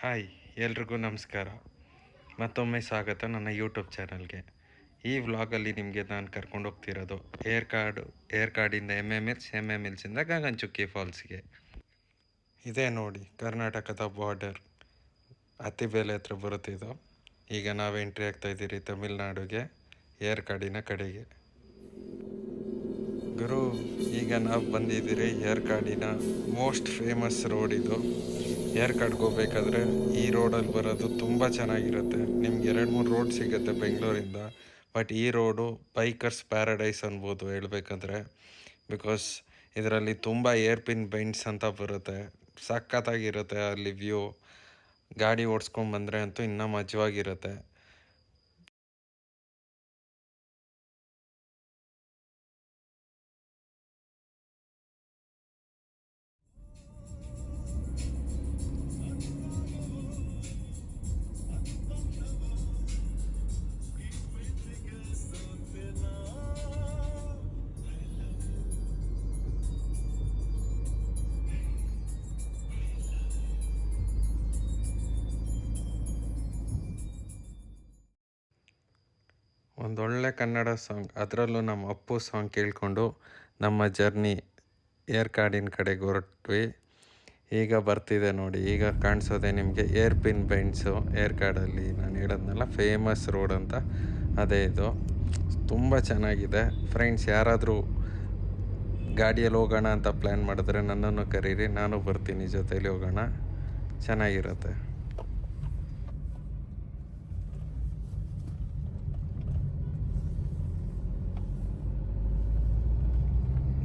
Hi, ಎಲ್ರಿಗೂ ನಮಸ್ಕಾರ. ಮತ್ತೊಮ್ಮೆ ಸ್ವಾಗತ ನನ್ನ ಯೂಟ್ಯೂಬ್ ಚಾನಲ್ಗೆ. ಈ ವ್ಲಾಗಲ್ಲಿ ನಿಮಗೆ ನಾನು ಕರ್ಕೊಂಡು ಹೋಗ್ತಿರೋದು ಏರ್ಕಾಡಿಂದ ಎಮ್ ಎಮ್ ಹಿಲ್ಸಿಂದ ಗಗನಚುಕ್ಕಿ ಫಾಲ್ಸ್ಗೆ. ಇದೇ ನೋಡಿ ಕರ್ನಾಟಕದ ಬಾರ್ಡರ್, ಅತ್ತಿಬೇಲೆ ಹತ್ರ ಬರುತ್ತಿದ್ದು. ಈಗ ನಾವು ಎಂಟ್ರಿ ಆಗ್ತಾ ಇದ್ದೀರಿ ತಮಿಳ್ನಾಡುಗೆ, ಏರ್ಕಾಡಿನ ಕಡೆಗೆ. ಗುರು, ಈಗ ನಾವು ಬಂದಿದ್ದೀರಿ ಏರ್ಕಾಡಿನ ಮೋಸ್ಟ್ ಫೇಮಸ್ ರೋಡ್ ಇದು. ಏರ್ಕಾಡ್ಗೆ ಹೋಗ್ಬೇಕಾದ್ರೆ ಈ ರೋಡಲ್ಲಿ ಬರೋದು ತುಂಬ ಚೆನ್ನಾಗಿರುತ್ತೆ. ನಿಮ್ಗೆ 2-3 ರೋಡ್ ಸಿಗುತ್ತೆ ಬೆಂಗಳೂರಿಂದ, ಬಟ್ ಈ ರೋಡು ಬೈಕರ್ಸ್ ಪ್ಯಾರಡೈಸ್ ಅನ್ಬೋದು ಹೇಳ್ಬೇಕಂದ್ರೆ. ಬಿಕಾಸ್ ಇದರಲ್ಲಿ ತುಂಬ ಏರ್ಪಿನ್ ಬೆಂಡ್ಸ್ ಅಂತ ಬರುತ್ತೆ, ಸಖತ್ತಾಗಿರುತ್ತೆ ಅಲ್ಲಿ ವ್ಯೂ. ಗಾಡಿ ಓಡಿಸ್ಕೊಂಡು ಬಂದರೆ ಅಂತೂ ಇನ್ನೂ ಮಜವಾಗಿರುತ್ತೆ. ಒಂದೊಳ್ಳೆ ಕನ್ನಡ ಸಾಂಗ್, ಅದರಲ್ಲೂ ನಮ್ಮ ಅಪ್ಪು ಸಾಂಗ್ ಕೇಳಿಕೊಂಡು ನಮ್ಮ ಜರ್ನಿ ಏರ್ಕಾಡಿನ ಕಡೆಗೆ ಹೊರಟ್ವಿ. ಈಗ ಬರ್ತಿದೆ ನೋಡಿ, ಈಗ ಕಾಣಿಸೋದೆ ನಿಮಗೆ ಏರ್ಪಿನ್ ಬೆಂಡ್ಸು. ಏರ್ಕಾಡಲ್ಲಿ ನಾನು ಹೇಳೋದ್ನಲ್ಲ ಫೇಮಸ್ ರೋಡ್ ಅಂತ, ಅದೇ ಇದು. ತುಂಬ ಚೆನ್ನಾಗಿದೆ. ಫ್ರೆಂಡ್ಸ್, ಯಾರಾದರೂ ಗಾಡಿಯಲ್ಲಿ ಹೋಗೋಣ ಅಂತ ಪ್ಲ್ಯಾನ್ ಮಾಡಿದ್ರೆ ನನ್ನನ್ನು ಕರೀರಿ, ನಾನು ಬರ್ತೀನಿ, ಜೊತೇಲಿ ಹೋಗೋಣ, ಚೆನ್ನಾಗಿರುತ್ತೆ.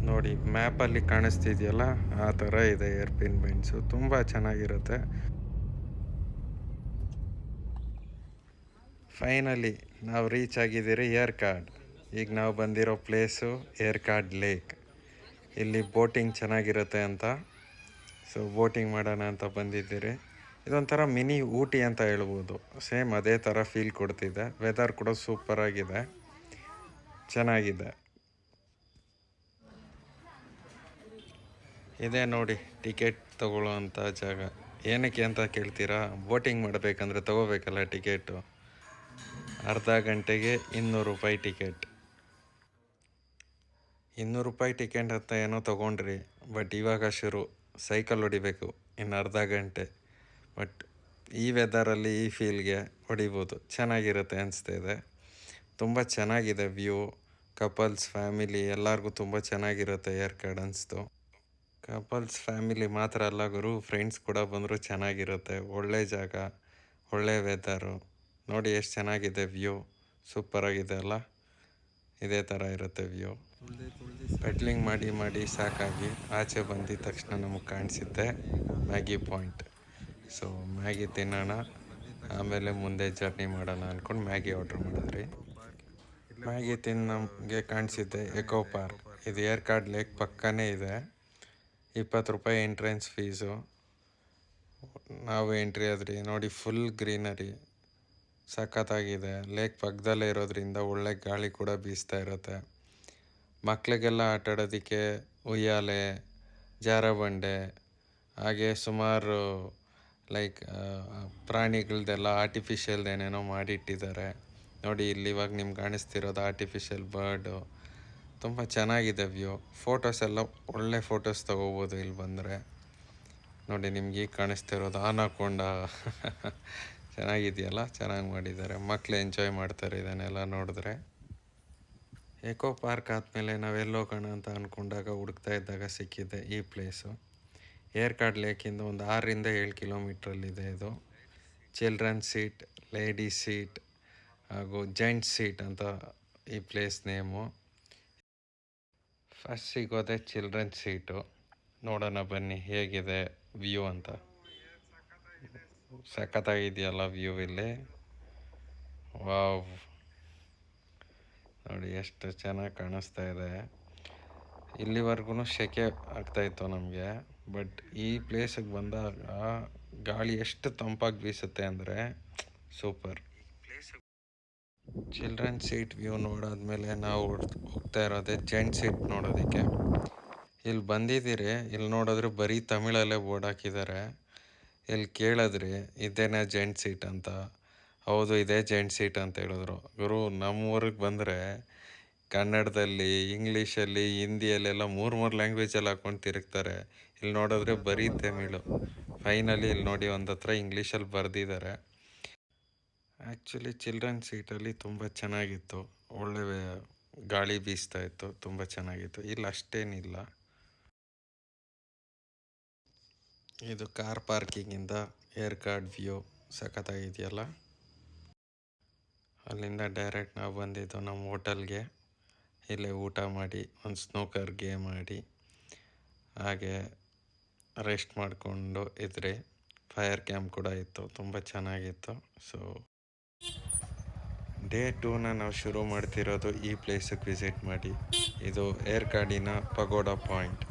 ನೋಡಿ ಮ್ಯಾಪಲ್ಲಿ ಕಾಣಿಸ್ತಿದೆಯಲ್ಲ, ಆ ಥರ ಇದೆ ಏರ್ಪಿನ್ ಬೆಂಡ್ಸು, ತುಂಬ ಚೆನ್ನಾಗಿರುತ್ತೆ. ಫೈನಲಿ ನಾವು ರೀಚ್ ಆಗಿದ್ದೀರಿ ಏರ್ಕಾಡ್. ಈಗ ನಾವು ಬಂದಿರೋ ಪ್ಲೇಸು ಏರ್ಕಾಡ್ ಲೇಕ್. ಇಲ್ಲಿ ಬೋಟಿಂಗ್ ಚೆನ್ನಾಗಿರುತ್ತೆ ಅಂತ, ಸೊ ಬೋಟಿಂಗ್ ಮಾಡೋಣ ಅಂತ ಬಂದಿದ್ದೀರಿ. ಇದೊಂಥರ ಮಿನಿ ಊಟಿ ಅಂತ ಹೇಳ್ಬೋದು. ಸೇಮ್ ಅದೇ ಥರ ಫೀಲ್ ಕೊಡ್ತಿದೆ. ವೆದರ್ ಕೂಡ ಸೂಪರಾಗಿದೆ, ಚೆನ್ನಾಗಿದೆ. ಇದೇ ನೋಡಿ ಟಿಕೆಟ್ ತೊಗೊಳ್ಳೋ ಅಂಥ ಜಾಗ. ಏನಕ್ಕೆ ಅಂತ ಕೇಳ್ತೀರಾ? ಬೋಟಿಂಗ್ ಮಾಡಬೇಕಂದ್ರೆ ತೊಗೋಬೇಕಲ್ಲ ಟಿಕೆಟು. ಅರ್ಧ ಗಂಟೆಗೆ 200 ರೂಪಾಯಿ ಟಿಕೆಟ್. 200 ರೂಪಾಯಿ ಟಿಕೆಟ್ ಅಂತ ಏನೋ ತೊಗೊಂಡ್ರಿ, ಬಟ್ ಇವಾಗ ಶುರು ಸೈಕಲ್ ಹೊಡಿಬೇಕು ಇನ್ನು ಅರ್ಧ ಗಂಟೆ. ಬಟ್ ಈ ವೆದರಲ್ಲಿ ಈ ಫೀಲ್ಗೆ ಹೊಡಿಬೋದು, ಚೆನ್ನಾಗಿರುತ್ತೆ ಅನಿಸ್ತಾಯಿದೆ. ತುಂಬ ಚೆನ್ನಾಗಿದೆ ವ್ಯೂ. ಕಪಲ್ಸ್, ಫ್ಯಾಮಿಲಿ ಎಲ್ಲರಿಗೂ ತುಂಬ ಚೆನ್ನಾಗಿರುತ್ತೆ ಏರ್ಕಾಡ್ ಅನಿಸ್ತು. ಕಪಲ್ಸ್ ಫ್ಯಾಮಿಲಿ ಮಾತ್ರ ಅಲ್ಲ ಗುರು, ಫ್ರೆಂಡ್ಸ್ ಕೂಡ ಬಂದರೂ ಚೆನ್ನಾಗಿರುತ್ತೆ. ಒಳ್ಳೆ ಜಾಗ, ಒಳ್ಳೆ ವೆದರು. ನೋಡಿ ಎಷ್ಟು ಚೆನ್ನಾಗಿದೆ ವ್ಯೂ, ಸೂಪರಾಗಿದೆ ಅಲ್ಲ. ಇದೇ ಥರ ಇರುತ್ತೆ ವ್ಯೂ. ಪೆಡ್ಲಿಂಗ್ ಮಾಡಿ ಮಾಡಿ ಸಾಕಾಗಿ ಆಚೆ ಬಂದಿದ ತಕ್ಷಣ ನಮಗೆ ಕಾಣಿಸುತ್ತೆ ಮ್ಯಾಗಿ ಪಾಯಿಂಟ್. ಸೊ ಮ್ಯಾಗಿ ತಿನ್ನೋಣ, ಆಮೇಲೆ ಮುಂದೆ ಜರ್ನಿ ಮಾಡೋಣ ಅಂದ್ಕೊಂಡು ಮ್ಯಾಗಿ ಆರ್ಡ್ರ್ ಮಾಡಿದ್ರಿ. ಮ್ಯಾಗಿ ತಿಂದು ನಮಗೆ ಕಾಣಿಸಿದ್ದೆ ಎಕೋ ಪಾರ್ಕ್. ಇದು ಏರ್ಕಾಡ್ ಲೇಕ್ ಪಕ್ಕನೇ ಇದೆ. 20 ರೂಪಾಯಿ ಎಂಟ್ರೆನ್ಸ್ ಫೀಸು. ನಾವು ಎಂಟ್ರಿ ಆದ್ರಿ. ನೋಡಿ ಫುಲ್ ಗ್ರೀನರಿ, ಸಖತ್ತಾಗಿದೆ. ಲೇಕ್ ಪಕ್ಕದಲ್ಲೇ ಇರೋದ್ರಿಂದ ಒಳ್ಳೆ ಗಾಳಿ ಕೂಡ ಬೀಸ್ತಾ ಇರುತ್ತೆ. ಮಕ್ಕಳಿಗೆಲ್ಲ ಆಟಾಡೋದಕ್ಕೆ ಉಯ್ಯಾಲೆ, ಜಾರಬಂಡೆ, ಹಾಗೆ ಸುಮಾರು ಪ್ರಾಣಿಗಳದ್ದೆಲ್ಲ ಆರ್ಟಿಫಿಷಿಯಲ್ ಏನೇನೋ ಮಾಡಿಟ್ಟಿದ್ದಾರೆ. ನೋಡಿ ಇಲ್ಲಿ ಇವಾಗ ನಿಮ್ಗೆ ಕಾಣಿಸ್ತಿರೋದು ಆರ್ಟಿಫಿಷಿಯಲ್ ಬರ್ಡು. ತುಂಬ ಚೆನ್ನಾಗಿದೆ ವ್ಯೂ. ಫೋಟೋಸ್ ಎಲ್ಲ ಒಳ್ಳೆ ಫೋಟೋಸ್ ತೊಗೋಬೋದು ಇಲ್ಲಿ ಬಂದರೆ. ನೋಡಿ ನಿಮ್ಗೆ ಈಗ ಕಾಣಿಸ್ತಿರೋದು ಆನಾಕೊಂಡ. ಚೆನ್ನಾಗಿದೆಯಲ್ಲ, ಚೆನ್ನಾಗಿ ಮಾಡಿದ್ದಾರೆ. ಮಕ್ಕಳು ಎಂಜಾಯ್ ಮಾಡ್ತಾರೆ ಇದನ್ನೆಲ್ಲ ನೋಡಿದ್ರೆ. ಎಕೋ ಪಾರ್ಕ್ ಆದಮೇಲೆ ನಾವೆಲ್ಲ ಹೋಗೋಣ ಅಂತ ಅಂದ್ಕೊಂಡಾಗ ಹುಡುಕ್ತಾ ಇದ್ದಾಗ ಸಿಕ್ಕಿದೆ ಈ ಪ್ಲೇಸು. ಏರ್ಕಾಡ್ ಲೇಕಿಂದ ಒಂದು 6-7 ಕಿಲೋಮೀಟ್ರಲ್ಲಿದೆ ಇದು. ಚಿಲ್ಡ್ರನ್ ಸೀಟ್, ಲೇಡೀಸ್ ಸೀಟ್ ಹಾಗೂ ಜೆಂಟ್ಸ್ ಸೀಟ್ ಅಂತ ಈ ಪ್ಲೇಸ್ ನೇಮು. ಫಸ್ಟ್ ಸಿಗೋದೆ ಚಿಲ್ಡ್ರನ್ ಸೀಟು. ನೋಡೋಣ ಬನ್ನಿ ಹೇಗಿದೆ ವ್ಯೂ ಅಂತ. ಸಖತ್ತಾಗಿದೆಯಲ್ಲ ವ್ಯೂ ಇಲ್ಲಿ. ವಾವ್, ನೋಡಿ ಎಷ್ಟು ಚೆನ್ನಾಗಿ ಕಾಣಿಸ್ತಾ ಇದೆ. ಇಲ್ಲಿವರೆಗೂ ಸೆಕೆ ಆಗ್ತಾಯಿತ್ತು ನಮಗೆ, ಬಟ್ ಈ ಪ್ಲೇಸಿಗೆ ಬಂದಾಗ ಗಾಳಿ ಎಷ್ಟು ತಂಪಾಗಿ ಬೀಸುತ್ತೆ ಅಂದರೆ ಸೂಪರ್. ಚಿಲ್ಡ್ರನ್ ಸೀಟ್ ವ್ಯೂ ನೋಡಾದ್ಮೇಲೆ ನಾವು ಹೋಗ್ತಾ ಇರೋದೇ ಜೆಂಟ್ ಸೀಟ್ ನೋಡೋದಕ್ಕೆ. ಇಲ್ಲಿ ಬಂದಿದ್ದೀರಿ, ಇಲ್ಲಿ ನೋಡಿದ್ರೆ ಬರೀ ತಮಿಳಲ್ಲೇ ಬೋರ್ಡ್ ಹಾಕಿದ್ದಾರೆ. ಇಲ್ಲಿ ಕೇಳಿದ್ರಿ ಇದೇನಾ ಜೆಂಟ್ ಸೀಟ್ ಅಂತ. ಹೌದು ಇದೇ ಜೆಂಟ್ ಸೀಟ್ ಅಂತ ಹೇಳಿದ್ರು. ಗುರು ನಮ್ಮೂರಿಗೆ ಬಂದರೆ ಕನ್ನಡದಲ್ಲಿ, ಇಂಗ್ಲೀಷಲ್ಲಿ, ಹಿಂದಿಯಲ್ಲೆಲ್ಲ ಮೂರು ಲ್ಯಾಂಗ್ವೇಜಲ್ಲಿ ಹಾಕೊಂಡು ತಿರುಗ್ತಾರೆ. ಇಲ್ಲಿ ನೋಡಿದ್ರೆ ಬರೀ ತಮಿಳು. ಫೈನಲಿ ಇಲ್ಲಿ ನೋಡಿ ಒಂದು ಹತ್ರ ಇಂಗ್ಲೀಷಲ್ಲಿ ಬರೆದಿದ್ದಾರೆ. ಆ್ಯಕ್ಚುಲಿ ಚಿಲ್ಡ್ರನ್ ಸೀಟಲ್ಲಿ ತುಂಬ ಚೆನ್ನಾಗಿತ್ತು, ಒಳ್ಳೆ ಗಾಳಿ ಬೀಸ್ತಾ ಇತ್ತು, ತುಂಬ ಚೆನ್ನಾಗಿತ್ತು. ಇಲ್ಲಿ ಅಷ್ಟೇನಿಲ್ಲ. ಇದು ಕಾರ್ ಪಾರ್ಕಿಂಗಿಂದ ಏರ್ಕಾಡ್ ವ್ಯೂ ಸಖತ್ತಾಗಿದೆಯಲ್ಲ. ಅಲ್ಲಿಂದ ಡೈರೆಕ್ಟ್ ನಾವು ಬಂದಿದ್ದು ನಮ್ಮ ಹೋಟೆಲ್ಗೆ. ಇಲ್ಲೇ ಊಟ ಮಾಡಿ ಒಂದು ಸ್ನೂಕರ್ ಗೇಮ್ ಆಡಿ ಹಾಗೆ ರೆಸ್ಟ್ ಮಾಡಿಕೊಂಡು ಇದ್ರಿ. ಫೈರ್ ಕ್ಯಾಂಪ್ ಕೂಡ ಇತ್ತು, ತುಂಬ ಚೆನ್ನಾಗಿತ್ತು. ಸೊ ಡೇ 2ನ ನಾವು ಶುರು ಮಾಡ್ತಿರೋದು ಈ ಪ್ಲೇಸಿಗೆ ವಿಸಿಟ್ ಮಾಡಿ. ಇದು ಏರ್ಕಾಡಿನ ಪಗೋಡಾ ಪಾಯಿಂಟ್.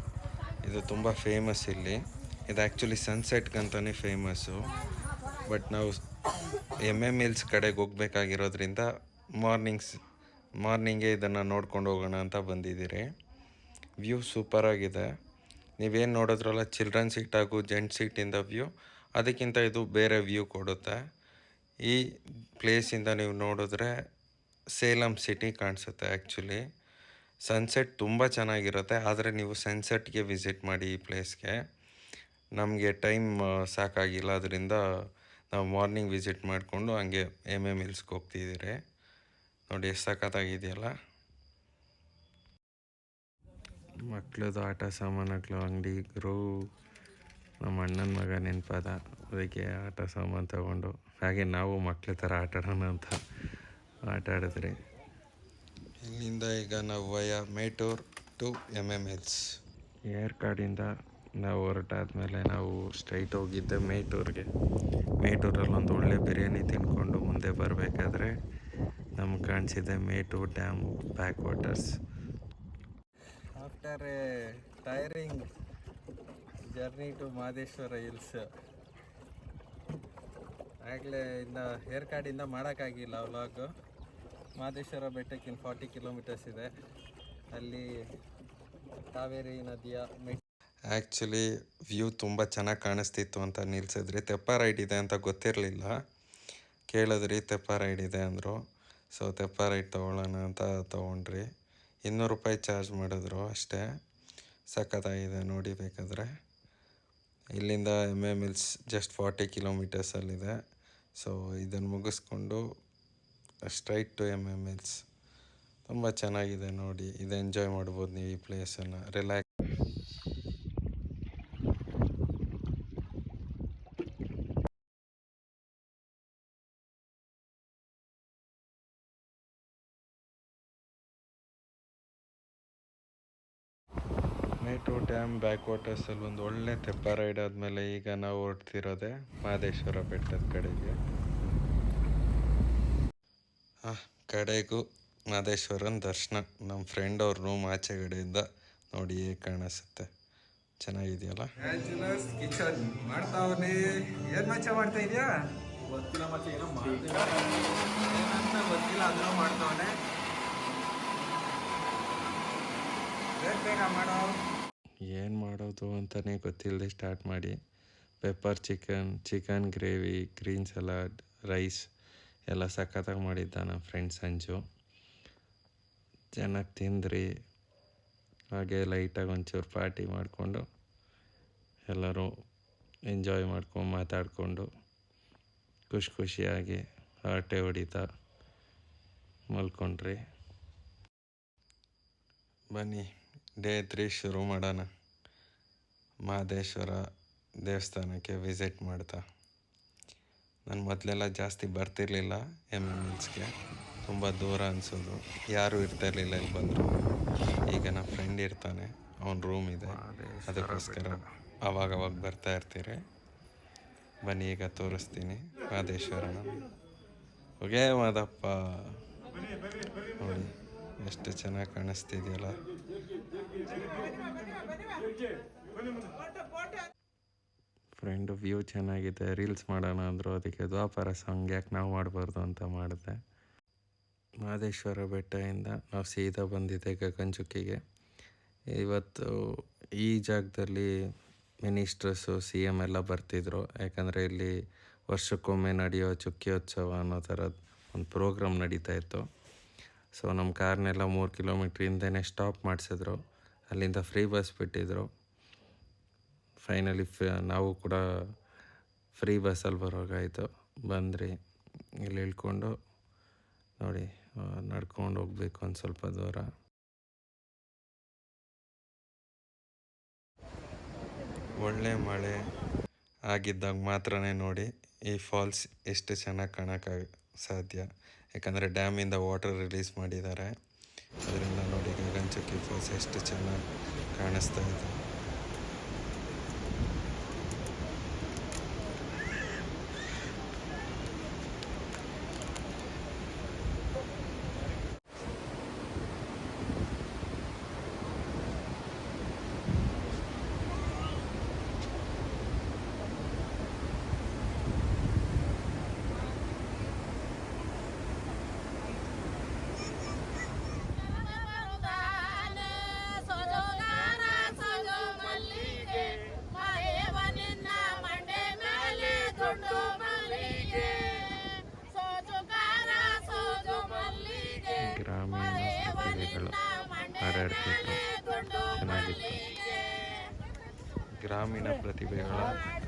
ಇದು ತುಂಬ ಫೇಮಸ್ ಇಲ್ಲಿ. ಇದು ಆ್ಯಕ್ಚುಲಿ ಸನ್ಸೆಟ್ಗಂತಲೇ ಫೇಮಸ್ಸು. ಬಟ್ ನಾವು MMHills ಕಡೆಗೆ ಹೋಗ್ಬೇಕಾಗಿರೋದ್ರಿಂದ ಮಾರ್ನಿಂಗೇ ಇದನ್ನು ನೋಡ್ಕೊಂಡು ಹೋಗೋಣ ಅಂತ ಬಂದಿದ್ದೀರಿ. ವ್ಯೂ ಸೂಪರಾಗಿದೆ. ನೀವೇನು ನೋಡಿದ್ರಲ್ಲ ಚಿಲ್ಡ್ರನ್ ಸೀಟ್ ಹಾಗೂ ಜೆಂಟ್ ಸೀಟಿಂದ ವ್ಯೂ, ಅದಕ್ಕಿಂತ ಇದು ಬೇರೆ ವ್ಯೂ ಕೊಡುತ್ತೆ. ಈ ಪ್ಲೇಸಿಂದ ನೀವು ನೋಡಿದ್ರೆ ಸೇಲಂ ಸಿಟಿ ಕಾಣಿಸುತ್ತೆ. ಆ್ಯಕ್ಚುಲಿ ಸನ್ಸೆಟ್ ತುಂಬ ಚೆನ್ನಾಗಿರುತ್ತೆ, ಆದರೆ ನೀವು ಸನ್ಸೆಟ್ಗೆ ವಿಸಿಟ್ ಮಾಡಿ ಈ ಪ್ಲೇಸ್ಗೆ. ನಮಗೆ ಟೈಮ್ ಸಾಕಾಗಿಲ್ಲ, ಅದರಿಂದ ನಾವು ಮಾರ್ನಿಂಗ್ ವಿಸಿಟ್ ಮಾಡಿಕೊಂಡು ಹಂಗೆ MMHillsಗೆ ಹೋಗ್ತಿದ್ದೀರಿ. ನೋಡಿ ಎಷ್ಟು ಸಖತ್ತಾಗಿದೆಯಲ್ಲ. ಮಕ್ಕಳದು ಆಟ ಸಾಮಾನುಗಳು ಅಂಗಡಿ. ನಮ್ಮ ಅಣ್ಣನ ಮಗ ನೆನಪಾದ, ಅದಕ್ಕೆ ಆಟ ಸಾಮಾನು ತಗೊಂಡು ಹಾಗೆ ನಾವು ಮಕ್ಳ ಥರ ಆಟ ಆಡೋಣ ಅಂತ ಆಟ ಆಡಿದ್ರಿ. ಇಲ್ಲಿಂದ ಈಗ ನಾವು ವಯ ಮೇಟೂರ್ ಟು MMHills. ಏರ್ಕಾಡಿಂದ ನಾವು ಹೊರಟಾದ್ಮೇಲೆ ನಾವು ಸ್ಟ್ರೈಟ್ ಹೋಗಿದ್ದೆ ಮೇಟೂರಿಗೆ. ಮೇಟೂರಲ್ಲಿ ಒಂದು ಒಳ್ಳೆ ಬಿರಿಯಾನಿ ತಿಂದ್ಕೊಂಡು ಮುಂದೆ ಬರಬೇಕಾದ್ರೆ ನಮ್ಗೆ ಕಾಣಿಸಿದೆ Mettur dam back waters. After a tiring journey to Mahadeshwara hills. ಆಗಲೇ ಇನ್ನು ಏರ್ಕಾಡಿಂದ ಮಾಡೋಕ್ಕಾಗಿಲ್ಲ ವ್ಲಾಗು. ಮಹದೇಶ್ವರ ಬೆಟ್ಟಕ್ಕೆ ಇನ್ನು 40 ಕಿಲೋಮೀಟರ್ಸ್ ಇದೆ. ಅಲ್ಲಿ ಕಾವೇರಿ ನದಿಯ ಆ್ಯಕ್ಚುಲಿ ವ್ಯೂ ತುಂಬ ಚೆನ್ನಾಗಿ ಕಾಣಿಸ್ತಿತ್ತು ಅಂತ ನಿಲ್ಸಿದ್ರಿ. ತೆಪ್ಪ ರೈಡ್ ಇದೆ ಅಂತ ಗೊತ್ತಿರಲಿಲ್ಲ. ಕೇಳಿದ್ರಿ ತೆಪ್ಪ ರೈಡ್ ಇದೆ ಅಂದರು. ಸೊ ತೆಪ್ಪ ರೈಡ್ ತೊಗೊಳ್ಳೋಣ ಅಂತ ತೊಗೊಂಡ್ರಿ. 200 ರೂಪಾಯಿ ಚಾರ್ಜ್ ಮಾಡಿದ್ರು ಅಷ್ಟೇ. ಸಖತ್ತಾಗಿದೆ ನೋಡಿ ಬೇಕಾದರೆ. ಇಲ್ಲಿಂದ MMHills ಜಸ್ಟ್ 40 ಕಿಲೋಮೀಟರ್ಸಲ್ಲಿದೆ. ಸೊ ಇದನ್ನು ಮುಗಿಸ್ಕೊಂಡು ಸ್ಟ್ರೈಟ್ ಟು MMHills. ತುಂಬ ಚೆನ್ನಾಗಿದೆ ನೋಡಿ, ಇದು ಎಂಜಾಯ್ ಮಾಡ್ಬೋದು ನೀವು ಈ ಪ್ಲೇಸನ್ನು. ರಿಲ್ಯಾಕ್ಸ್. ಮೇಟೂರ್ ಡ್ಯಾಮ್ ಬ್ಯಾಕ್ ವಾಟರ್ಸಲ್ಲಿ ಒಂದು ಒಳ್ಳೆ ತೆಪ್ಪ ರೈಡ್ ಆದಮೇಲೆ ಈಗ ನಾವು ಹೊರಡ್ತಿರೋದೆ ಮಹದೇಶ್ವರ ಬೆಟ್ಟದ ಕಡೆಗೆ. ಕಡೆಗೂ ಮಹದೇಶ್ವರನ ದರ್ಶನ. ನಮ್ಮ ಫ್ರೆಂಡ್ ಅವ್ರ ರೂಮ್ ಆಚೆಗಡೆಯಿಂದ ನೋಡಿ ಹೇಗೆ ಕಾಣಿಸುತ್ತೆ, ಚೆನ್ನಾಗಿದೆಯಲ್ಲ. Bachelors kitchen ಮಾಡ್ತಾವನೆ. ಏನು ಮಚ್ಚ ಮಾಡ್ತಾ ಇದೆಯಾ ಗೊತ್ತಿಲ್ಲ ಮಚ್ಚ, ಏನಂತ ಗೊತ್ತಿಲ್ಲ, ಅದನ್ನು ಮಾಡ್ತಾವನೆ. ಬೇಗ ಮಾಡೋ. ಏನು ಮಾಡೋದು ಅಂತಲೇ ಗೊತ್ತಿಲ್ಲದೆ ಸ್ಟಾರ್ಟ್ ಮಾಡಿ pepper chicken gravy, green salad, rice ಎಲ್ಲ ಸಖತ್ತಾಗಿ ಮಾಡಿದ್ದ ನಮ್ಮ ಫ್ರೆಂಡ್ ಸಂಜು. ಚೆನ್ನಾಗಿ ತಿಂದ್ರಿ. ಹಾಗೆ ಲೈಟಾಗಿ ಒಂಚೂರು ಪಾರ್ಟಿ ಮಾಡಿಕೊಂಡು ಎಲ್ಲರೂ ಎಂಜಾಯ್ ಮಾಡ್ಕೊಂಡು ಮಾತಾಡಿಕೊಂಡು ಖುಷಿಯಾಗಿ ಹರಟೆ ಹೊಡಿತಾ ಮಲ್ಕೊಂಡ್ರಿ. ಬನ್ನಿ ಡೇ 3 ಶುರು ಮಾಡೋಣ. ಮಹದೇಶ್ವರ ದೇವಸ್ಥಾನಕ್ಕೆ ವಿಸಿಟ್ ಮಾಡ್ತಾ. ನಾನು ಮೊದಲೆಲ್ಲ ಜಾಸ್ತಿ ಬರ್ತಿರ್ಲಿಲ್ಲ MMHillsಗೆ, ತುಂಬ ದೂರ ಅನಿಸೋದು, ಯಾರೂ ಇರ್ತಾಯಿರಲಿಲ್ಲ ಇಲ್ಲಿ ಬಂದರು. ಈಗ ನಮ್ಮ ಫ್ರೆಂಡ್ ಇರ್ತಾನೆ, ಅವನ ರೂಮ್ ಇದೆ, ಅದಕ್ಕೋಸ್ಕರ ಅವಾಗವಾಗ ಬರ್ತಾ ಇರ್ತೀರಿ. ಬನ್ನಿ ಈಗ ತೋರಿಸ್ತೀನಿ ಮಹದೇಶ್ವರನ. ಹೋಗೇ ಮಾದಪ್ಪ ನೋಡಿ ಎಷ್ಟು ಚೆನ್ನಾಗಿ ಕಾಣಿಸ್ತಿದೆಯಲ್ಲ. ಫ್ರೆಂಡು ವ್ಯೂ ಚೆನ್ನಾಗಿದೆ, ರೀಲ್ಸ್ ಮಾಡೋಣ ಅಂದರು. ಅದಕ್ಕೆ ದ್ವಾಪರ ಸಾಂಗ್ ಯಾಕೆ ನಾವು ಮಾಡಬಾರ್ದು ಅಂತ ಮಾಡಿದೆ. ಮಹದೇಶ್ವರ ಬೆಟ್ಟದಿಂದ ನಾವು ಸೀದಾ ಬಂದಿದ್ದೆ ಗಗನಚುಕ್ಕಿಗೆ. ಇವತ್ತು ಈ ಜಾಗದಲ್ಲಿ ಮಿನಿಸ್ಟ್ರಸ್ಸು CM ಎಲ್ಲ ಬರ್ತಿದ್ರು. ಯಾಕಂದರೆ ಇಲ್ಲಿ ವರ್ಷಕ್ಕೊಮ್ಮೆ ನಡೆಯೋ ಚುಕ್ಕಿಯೋತ್ಸವ ಅನ್ನೋ ಥರದ್ದು ಒಂದು ಪ್ರೋಗ್ರಾಮ್ ನಡೀತಾ ಇತ್ತು. ಸೊ ನಮ್ಮ ಕಾರ್ನೆಲ್ಲ 3 ಕಿಲೋಮೀಟ್ರ್ ಹಿಂದೆನೇ ಸ್ಟಾಪ್ ಮಾಡಿಸಿದ್ರು. ಅಲ್ಲಿಂದ ಫ್ರೀ ಬಸ್ ಬಿಟ್ಟಿದ್ರು. ಫೈನಲಿ ನಾವು ಕೂಡ ಫ್ರೀ ಬಸ್ಸಲ್ಲಿ ಬರೋಗಾಯಿತು. ಬಂದ್ರಿ ಇಲ್ಲಿ ಇಳ್ಕೊಂಡು ನೋಡಿ ನಡ್ಕೊಂಡು ಹೋಗ್ಬೇಕು ಒಂದು ಸ್ವಲ್ಪ ದೂರ. ಒಳ್ಳೆ ಮಳೆ ಆಗಿದ್ದಾಗ ಮಾತ್ರನೇ ನೋಡಿ ಈ ಫಾಲ್ಸ್ ಎಷ್ಟು ಚೆನ್ನಾಗಿ ಕಾಣೋಕ್ಕೆ ಸಾಧ್ಯ. ಯಾಕಂದರೆ ಡ್ಯಾಮಿಂದ ವಾಟರ್ ರಿಲೀಸ್ ಮಾಡಿದ್ದಾರೆ. ಅದರಿಂದ ನೋಡಿ ಗಗನಚುಕ್ಕಿ ಫಾಲ್ಸ್ ಎಷ್ಟು ಚೆನ್ನಾಗಿ ಕಾಣಿಸ್ತಾ ಇದೆ. ಗ್ರಾಮೀಣ ಪ್ರತಿಭೆಗಳು ಹಾಡಾಡ್ತಿತ್ತು, ಚೆನ್ನಾಗಿತ್ತು. ಗ್ರಾಮೀಣ ಪ್ರತಿಭೆಗಳ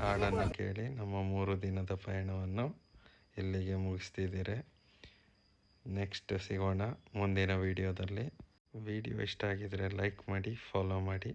ಹಾಡನ್ನು ಕೇಳಿ ನಮ್ಮ 3 ದಿನದ ಪಯಣವನ್ನು ಇಲ್ಲಿಗೆ ಮುಗಿಸ್ತಿದ್ದೀರಿ. ನೆಕ್ಸ್ಟ್ ಸಿಗೋಣ ಮುಂದಿನ ವಿಡಿಯೋದಲ್ಲಿ. ವಿಡಿಯೋ ಇಷ್ಟ ಆಗಿದರೆ ಲೈಕ್ ಮಾಡಿ, ಫಾಲೋ ಮಾಡಿ.